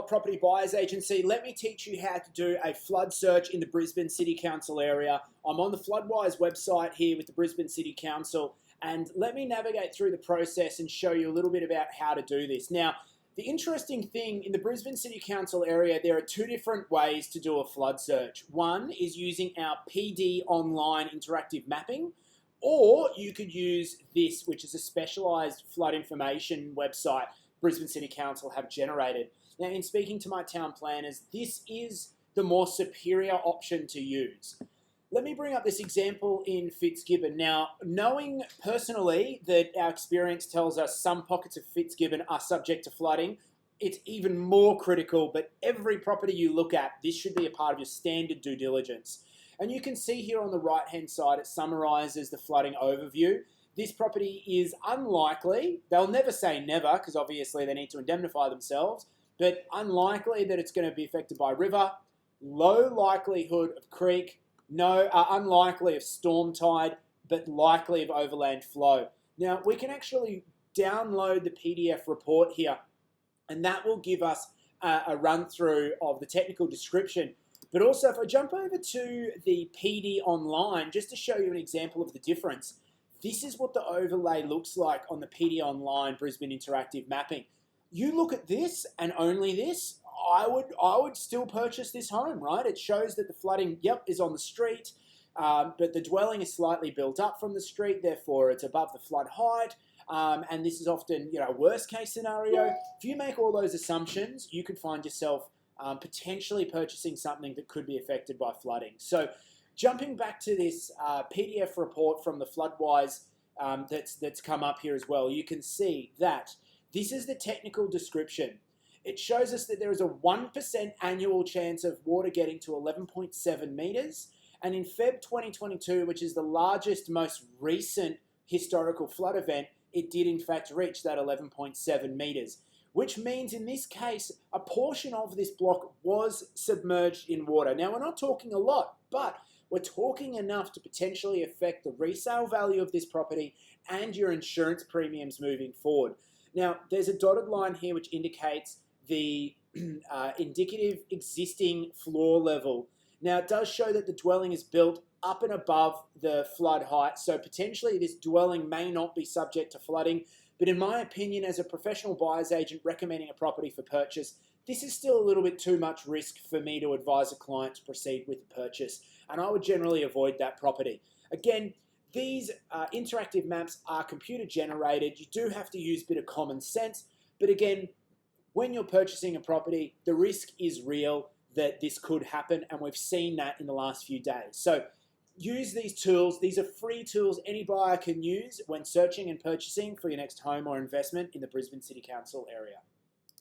Property Buyers Agency. Let me teach you how to do a flood search in the Brisbane City Council area. I'm on the FloodWise website here with the Brisbane City Council, and let me navigate through the process and show you a little bit about how to do this. Now, the interesting thing in the Brisbane City Council area, there are two different ways to do a flood search. One is using our PD online interactive mapping, or you could use this, which is a specialised flood information website Brisbane City Council have generated. Now, in speaking to my town planners, this is the more superior option to use. Let me bring up this example in Fitzgibbon. Now, knowing personally that our experience tells us some pockets of Fitzgibbon are subject to flooding, it's even more critical, but every property you look at, this should be a part of your standard due diligence. And you can see here on the right-hand side, it summarises the flooding overview. This property is unlikely, they'll never say never, because obviously they need to indemnify themselves, but unlikely that it's going to be affected by river, low likelihood of creek, unlikely of storm tide, but likely of overland flow. Now, we can actually download the PDF report here, and that will give us a run through of the technical description. But also, if I jump over to the PD online, just to show you an example of the difference, this is what the overlay looks like on the PD Online Brisbane Interactive Mapping. You look at this and only this, I would still purchase this home, right? It shows that the flooding, is on the street, but the dwelling is slightly built up from the street, therefore it's above the flood height, and this is often, a worst case scenario. If you make all those assumptions, you could find yourself potentially purchasing something that could be affected by flooding. So, jumping back to this PDF report from the FloodWise that's come up here as well, you can see that this is the technical description. It shows us that there is a 1% annual chance of water getting to 11.7 metres. And in Feb 2022, which is the largest, most recent historical flood event, it did in fact reach that 11.7 metres. Which means in this case, a portion of this block was submerged in water. Now, we're not talking a lot, but we're talking enough to potentially affect the resale value of this property and your insurance premiums moving forward. Now, there's a dotted line here which indicates the indicative existing floor level. Now, it does show that the dwelling is built up and above the flood height, so potentially this dwelling may not be subject to flooding. But in my opinion, as a professional buyer's agent recommending a property for purchase, this is still a little bit too much risk for me to advise a client to proceed with the purchase, and I would generally avoid that property. Again, these interactive maps are computer generated. You do have to use a bit of common sense, but again, when you're purchasing a property, the risk is real that this could happen, and we've seen that in the last few days. So use these tools. These are free tools any buyer can use when searching and purchasing for your next home or investment in the Brisbane City Council area.